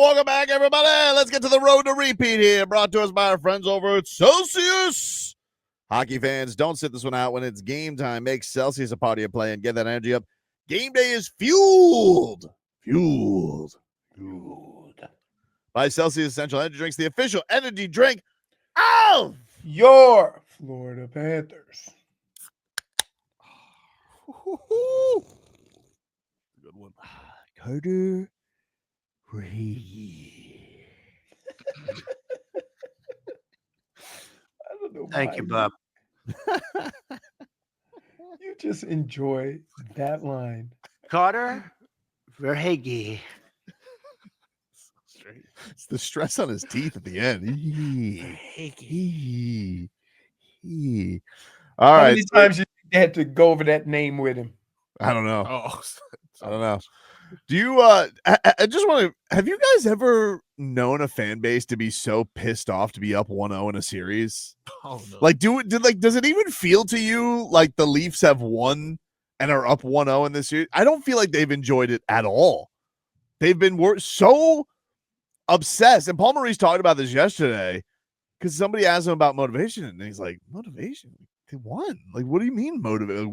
Welcome back, everybody. Let's get to the road to repeat here. Brought to us by our friends over at Celsius. Hockey fans, don't sit this one out when it's game time. Make Celsius a part of your play and get that energy up. Game day is fueled by Celsius Essential Energy Drinks, the official energy drink of your Florida Panthers. Good one. Carter Ray. I don't know. Thank you, Bob. You just enjoy that line. Carter Verhage. It's the stress on his teeth at the end. All How right. many times you had to go over that name with him? I don't know. Oh, I don't know. Do you I just want to, have you guys ever known a fan base to be so pissed off to be up 1-0 in a series? Oh no. Like does it even feel to you like the Leafs have won and are up 1-0 in this series? I don't feel like they've enjoyed it at all. They've been so obsessed. And Paul Maurice talked about this yesterday because somebody asked him about motivation, and he's like, motivation? They won. Like, what do you mean motivated?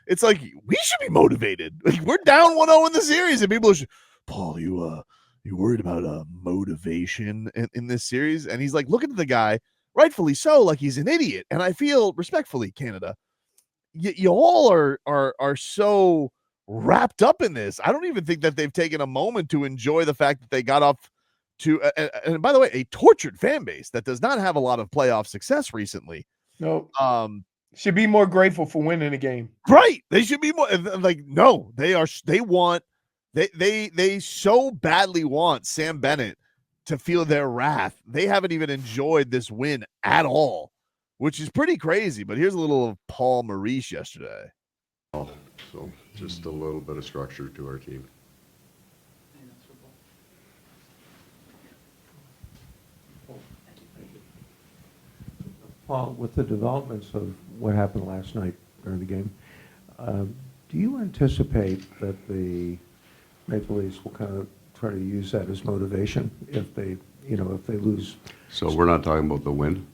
It's like we should be motivated. Like, we're down 1-0 in the series, and people should, Paul, you worried about motivation in this series? And he's like, look at the guy, rightfully so, like he's an idiot. And I feel, respectfully, Canada, you all are so wrapped up in this. I don't even think that they've taken a moment to enjoy the fact that they got off to, and by the way, a tortured fan base that does not have a lot of playoff success recently. No. Should be more grateful for winning a game. Right. They should be more like, no, they so badly want Sam Bennett to feel their wrath. They haven't even enjoyed this win at all, which is pretty crazy. But here's a little of Paul Maurice yesterday. So just a little bit of structure to our team. Paul, with the developments of what happened last night during the game, do you anticipate that the Maple Leafs will kind of try to use that as motivation if they lose? So we're not talking about the win?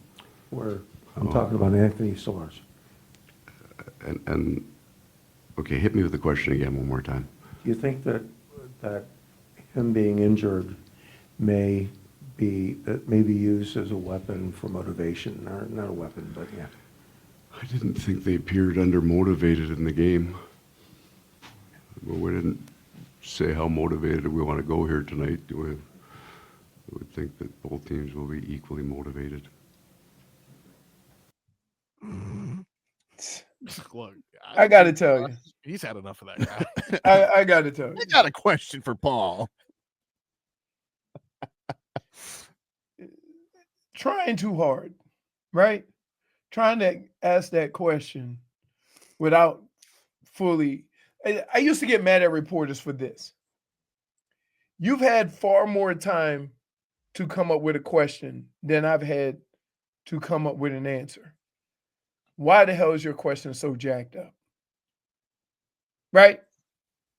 I'm talking about Anthony Stolarz. And okay, hit me with the question again one more time. Do you think that him being injured may be used as a weapon for motivation? Or not a weapon, but yeah. I didn't think they appeared undermotivated in the game. Well, we didn't say how motivated we want to go here tonight. I would think that both teams will be equally motivated. Look, I got to tell you. He's had enough of that guy. I got to tell you. I got a question for Paul. Trying too hard, right? Trying to ask that question without fully. I used to get mad at reporters for this. You've had far more time to come up with a question than I've had to come up with an answer. Why the hell is your question so jacked up? Right?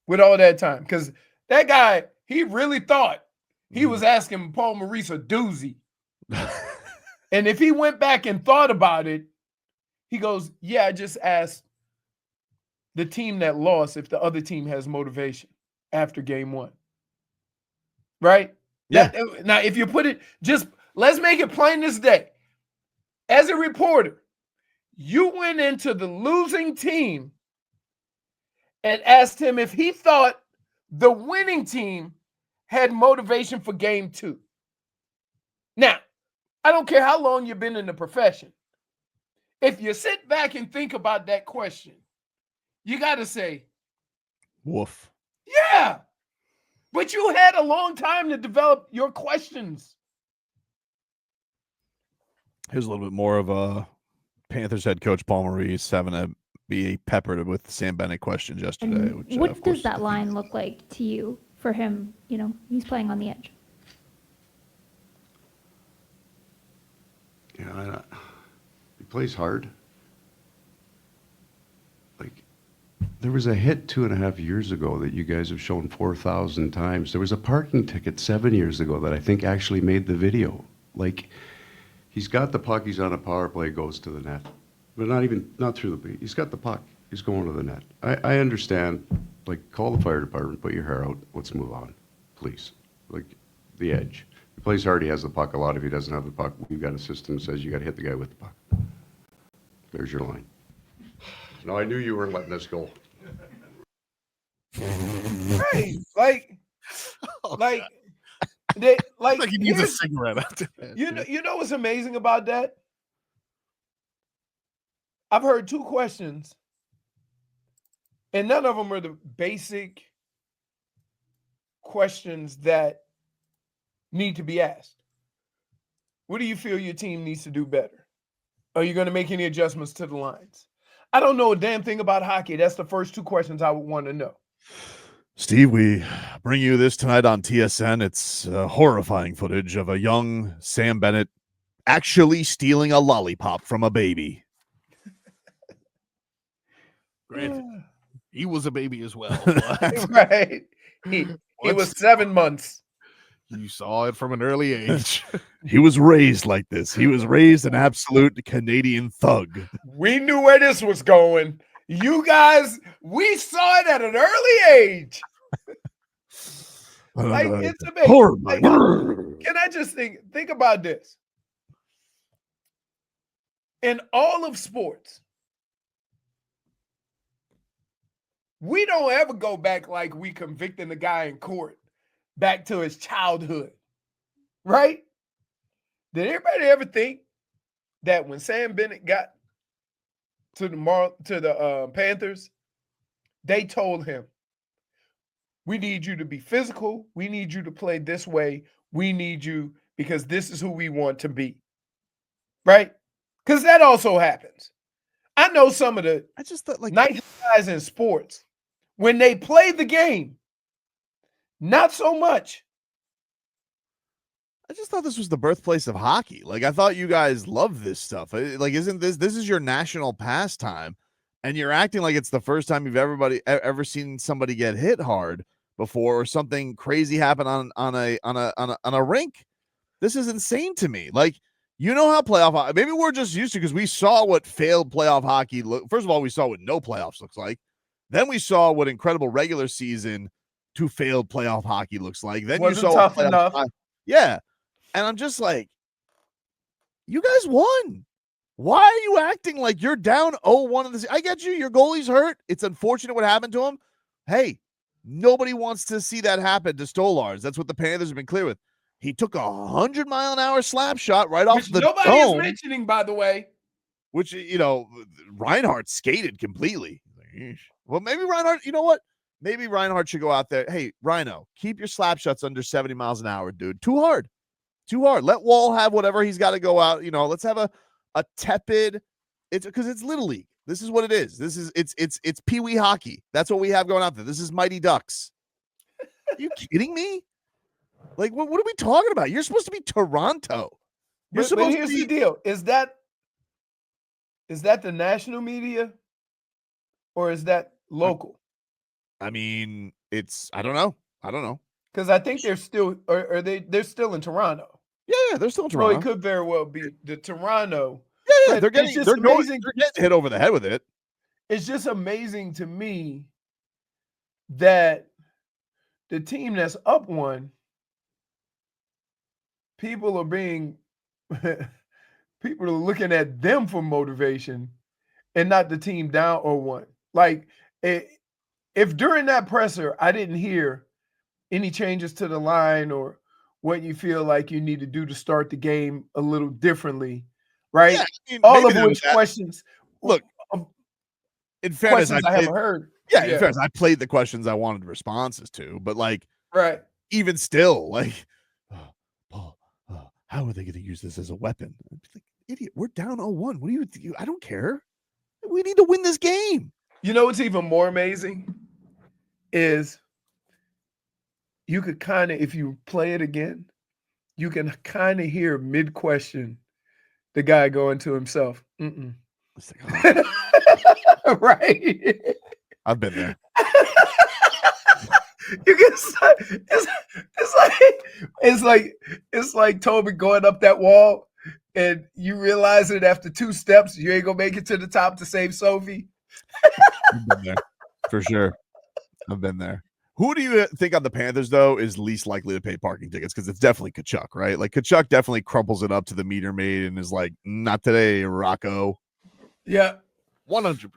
With all that time. Because that guy, he really thought he was asking Paul Maurice a doozy. And if he went back and thought about it, he goes, yeah, I just asked the team that lost if the other team has motivation after game one. Right? Yeah. Now, if you put it, just let's make it plain as day. As a reporter, you went into the losing team and asked him if he thought the winning team had motivation for game two. Now, I don't care how long you've been in the profession. If you sit back and think about that question, you got to say, woof. Yeah, but you had a long time to develop your questions. Here's a little bit more of a Panthers head coach Paul Maurice having to be peppered with Sam Bennett questions yesterday. What does that line look like to you for him? You know, he's playing on the edge. Yeah, he plays hard. Like, There was a hit 2.5 years ago that you guys have shown 4,000 times. There was a parking ticket 7 years ago that I think actually made the video. Like, he's got the puck, he's on a power play, goes to the net. But not through the beat. He's got the puck, he's going to the net. I understand, like, call the fire department, put your hair out, let's move on, please. Like, the edge. He plays hard, he has the puck a lot. If he doesn't have the puck, we've got a system that says you got to hit the guy with the puck. There's your line. No, I knew you weren't letting this go. Right. Like, Like he needs a cigarette after that. you know what's amazing about that? I've heard 2 questions, and none of them are the basic questions that need to be asked. What do you feel your team needs to do better? Are you going to make any adjustments to the lines? I don't know a damn thing about hockey. That's the first 2 questions I would want to know. Steve, we bring you this tonight on TSN. It's horrifying footage of a young Sam Bennett actually stealing a lollipop from a baby. Granted, he was a baby as well. Right. He was 7 months. You saw it from an early age. He was raised like this. He was raised an absolute Canadian thug. We knew where this was going. You guys, we saw it at an early age. Like, it's amazing. Like, can I just think about this? In all of sports, we don't ever go back like we convicting the guy in court back to his childhood, right? Did everybody ever think that when Sam Bennett got to the Panthers, they told him, we need you to be physical. We need you to play this way. We need you because this is who we want to be, right? Because that also happens. I know some of the I just thought, like, nice guys in sports, when they play the game, not so much. I just thought this was the birthplace of hockey. Like, I thought you guys loved this stuff. Like, isn't this is your national pastime, and you're acting like it's the first time you've ever seen somebody get hit hard before, or something crazy happen on a rink. This is insane to me. Like, you know how playoff, maybe we're just used to, because we saw what failed playoff hockey first of all, we saw what no playoffs looks like. Then we saw what incredible regular season to failed playoff hockey looks like. Then Wasn't you saw tough enough. Yeah. And I'm just like, you guys won. Why are you acting like you're down 0-1 in this? I get you. Your goalie's hurt. It's unfortunate what happened to him. Hey, nobody wants to see that happen to Stolarz. That's what the Panthers have been clear with. He took a 100-mile-an-hour slap shot right off the nobody dome, is mentioning, by the way. which, Reinhart skated completely. Well, maybe Reinhart, you know what? Maybe Reinhart should go out there. Hey, Rhino, keep your slap shots under 70 miles an hour, dude. Too hard. Let Wall have whatever he's got to go out. Let's have a tepid. It's because it's Little League. This is what it is. It's Pee Wee hockey. That's what we have going out there. This is Mighty Ducks. Are you kidding me? Like, what are we talking about? You're supposed to be Toronto. You're But supposed here's to be. the deal. Is that the national media or is that local? I mean, I don't know. Because I think they're still, or they're still in Toronto. Yeah, they're still in So Toronto. it could very well be the Toronto. Yeah, but they're it's just getting amazing. hit over the head with it. It's just amazing to me that the team that's up 1, people are looking at them for motivation and not the team down 0-1. Like, if during that presser I didn't hear any changes to the line or what you feel like you need to do to start the game a little differently, right? Yeah, I mean, All maybe of which that- questions. Look, in fairness, Questions I haven't heard. Yeah, in fairness, I played the questions I wanted responses to, but like, Right. even still, like, Paul, how are they going to use this as a weapon? I'd be like, idiot, we're down 0-1. What do you? I don't care. We need to win this game. You know what's even more amazing is you could kind of, if you play it again, you can kind of hear mid-question the guy going to himself, It's like, right? I've been there. You get it's like Tobin going up that wall, and you realize it after 2 steps you ain't gonna make it to the top to save Sophie. I've been there for sure. I've been there. Who do you think on the Panthers though is least likely to pay parking tickets? Because it's definitely Kachuk, right? Like Kachuk definitely crumples it up to the meter maid and is like, "Not today, Rocco." Yeah, 100%.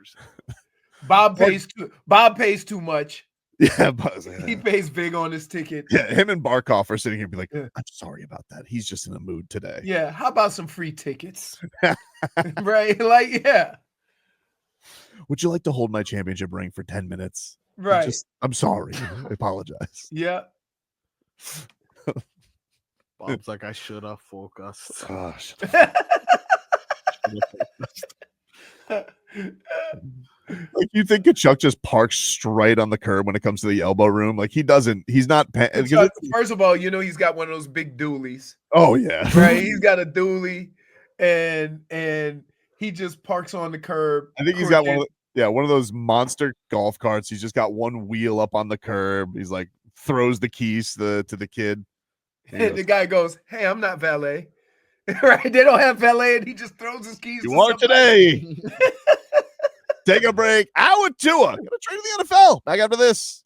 Bob pays too much. Yeah, Buzz, He pays big on his ticket. yeah. Him and Barkov are sitting here and be like, "I'm sorry about that. He's just in a mood today." Yeah, how about some free tickets? Right? Like, yeah. Would you like to hold my championship ring for 10 minutes? Right. I'm sorry. I apologize. Yeah. Bob's like, I should have focused. Gosh. Like you think Kachuk just parks straight on the curb when it comes to the elbow room? Like he doesn't. He's not. First of all, he's got one of those big dualies, Oh yeah. right? He's got a dually, and he just parks on the curb. I think he's got one of those monster golf carts. He's just got one wheel up on the curb. He's like throws the keys to the kid. And the guy goes, "Hey, I'm not valet." Right? They don't have valet, and he just throws his keys. You are today. Take a break. Hour Tua. Gonna trade to the NFL. Back after this.